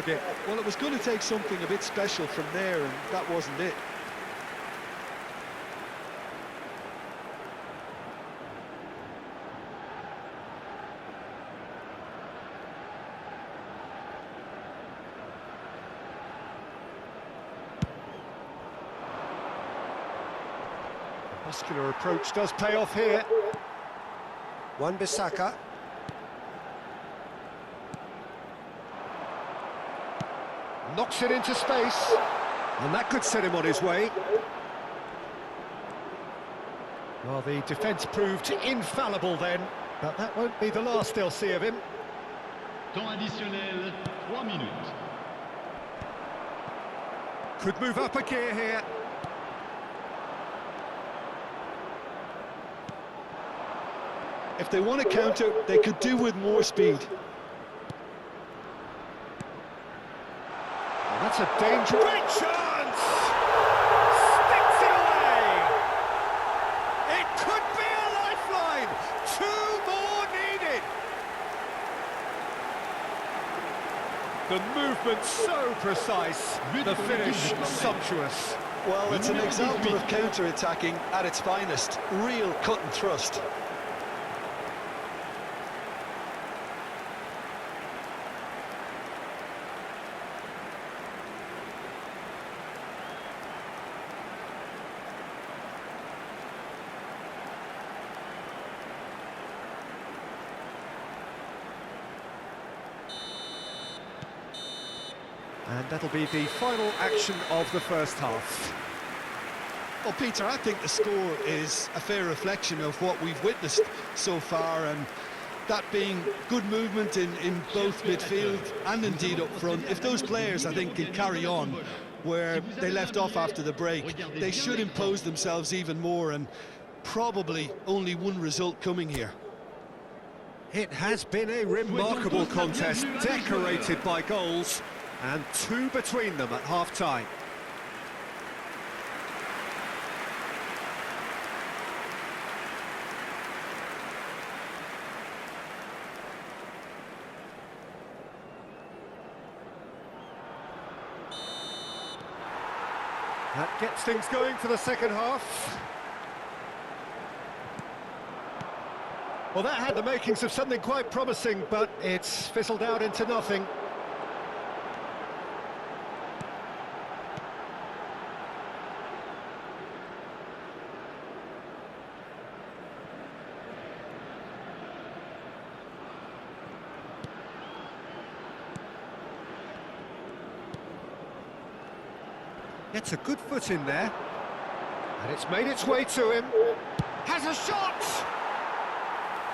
target. Well, it was going to take something a bit special from there, and that wasn't it. Muscular approach does pay off here. Wan-Bissaka. Knocks it into space. And that could set him on his way. Well, the defence proved infallible then, but that won't be the last they'll see of him. Temps additionnel, 3 minutes. Could move up a gear here. If they want to counter, they could do with more speed. Oh, that's a dangerous... Great chance! Sticks it away! It could be a lifeline! 2 more needed! The movement so precise, the finish sumptuous. Well, it's an example of counter-attacking at its finest. Real cut and thrust. And that'll be the final action of the first half. Well, Peter, I think the score is a fair reflection of what we've witnessed so far, and that being good movement in both midfield and indeed up front. If those players, I think, can carry on where they left off after the break, they should impose themselves even more, and probably only one result coming here. It has been a remarkable contest, decorated by goals, and 2 between them at half-time. That gets things going for the second half. Well, that had the makings of something quite promising, but it's fizzled out into nothing. Gets a good foot in there. And it's made its way to him. Has a shot!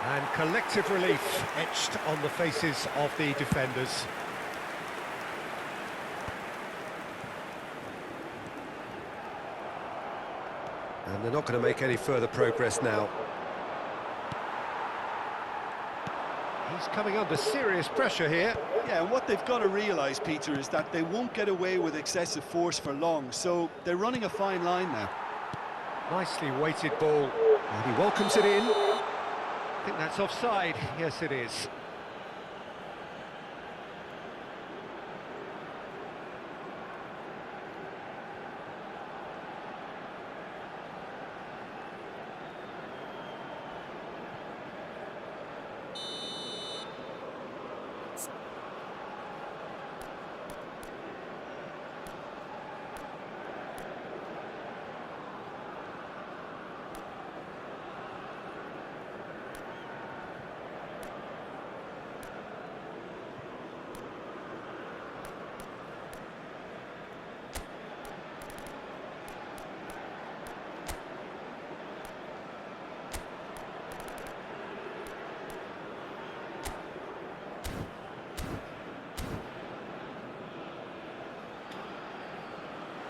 And collective relief etched on the faces of the defenders. And they're not going to make any further progress now. He's coming under serious pressure here. Yeah, and what they've got to realise, Peter, is that they won't get away with excessive force for long, so they're running a fine line now. Nicely weighted ball. And he welcomes it in. I think that's offside. Yes, it is.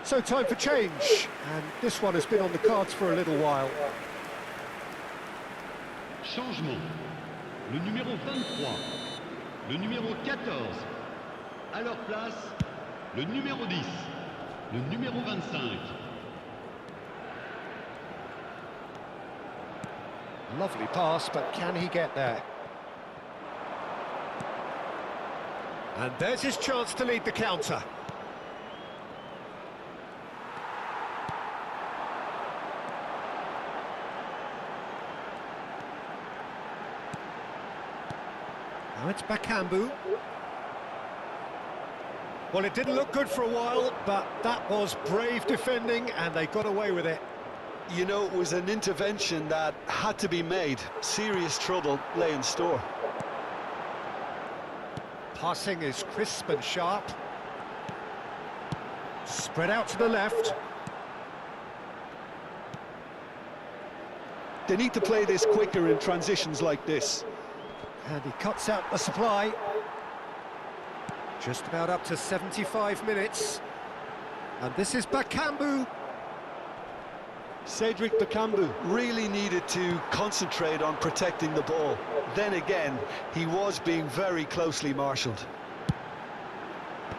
So time for change, and this one has been on the cards for a little while. Changement. Le numéro 23, le numéro 14. À leur place, le numéro 10, le numéro 25. Lovely pass, but can he get there? And there's his chance to lead the counter. Now it's Bakambu. Well, it didn't look good for a while, but that was brave defending, and they got away with it. You know, it was an intervention that had to be made. Serious trouble lay in store. Passing is crisp and sharp. Spread out to the left. They need to play this quicker in transitions like this. And he cuts out the supply. Just about up to 75 minutes. And this is Bakambu. Cedric Bakambu really needed to concentrate on protecting the ball. Then again, he was being very closely marshalled.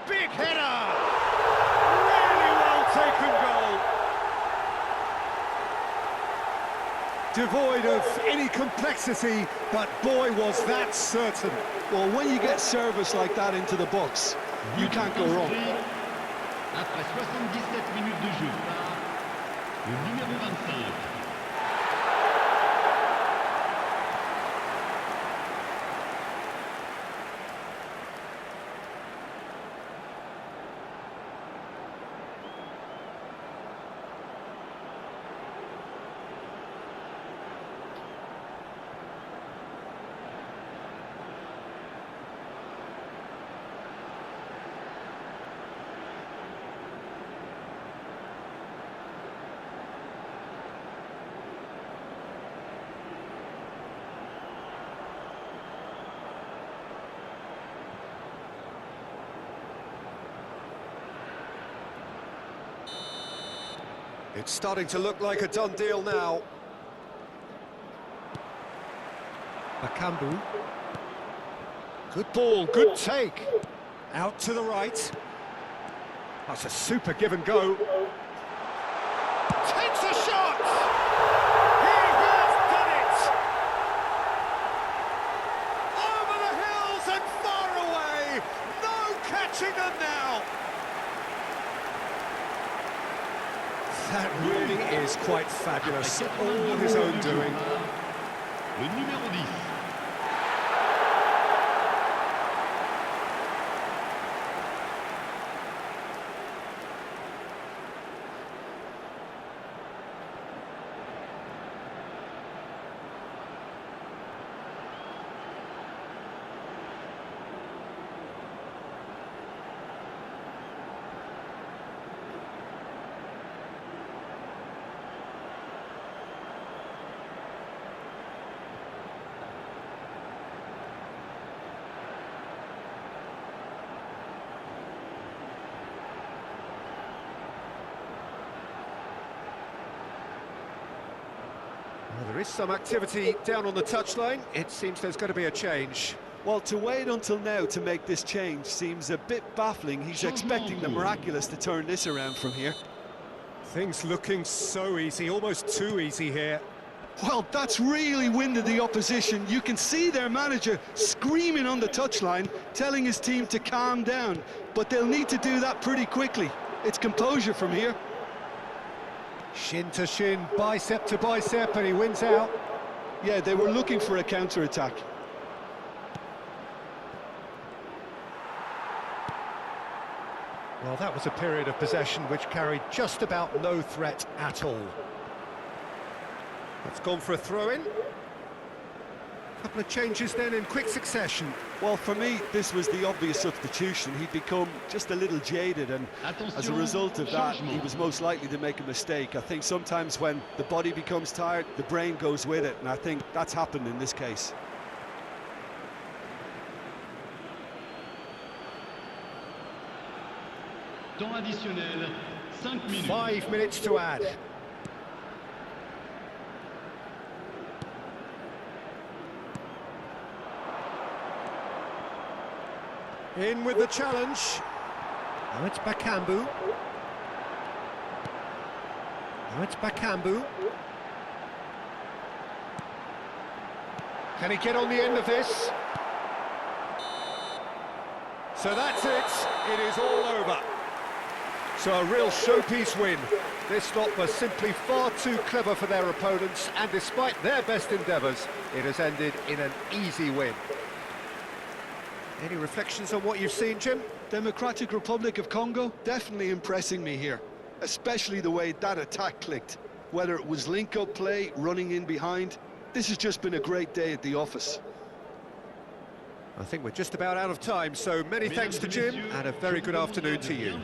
Big header! Really well taken goal. Devoid of any complexity, but boy, was that certain. Well, when you get service like that into the box, you can't go wrong. Après 77 minutes de jeu par le numéro 25. It's starting to look like a done deal now. Bakambu. Good ball, good take. Out to the right. That's a super give and go. Takes a shot! He has done it! Over the hills and far away! No catching them now! That really is quite fabulous. All his own doing. Le numéro 10. Well, there is some activity down on the touchline. It seems there's going to be a change. Well, to wait until now to make this change seems a bit baffling. He's expecting the miraculous to turn this around from here. Things looking so easy, almost too easy here. Well, that's really winded the opposition. You can see their manager screaming on the touchline, telling his team to calm down. But they'll need to do that pretty quickly. It's composure from here. Shin to shin, bicep to bicep, and he wins out. Yeah, they were looking for a counter-attack. Well, that was a period of possession which carried just about no threat at all. That's gone for a throw-in. Couple of changes then in quick succession. Well, for me, this was the obvious substitution. He'd become just a little jaded, and as a result of that, he was most likely to make a mistake. I think sometimes when the body becomes tired, the brain goes with it, and I think that's happened in this case. Temps additionnel, 5 minutes. 5 minutes to add. In with the challenge. Now it's Bakambu. Now it's Bakambu. Can he get on the end of this? So that's it. It is all over. So a real showpiece win. This stop was simply far too clever for their opponents, and despite their best endeavours, it has ended in an easy win. Any reflections on what you've seen, Jim? Democratic Republic of Congo, definitely impressing me here, especially the way that attack clicked. Whether it was link-up play, running in behind, this has just been a great day at the office. I think we're just about out of time, so many thanks to Jim, and a very good afternoon to you.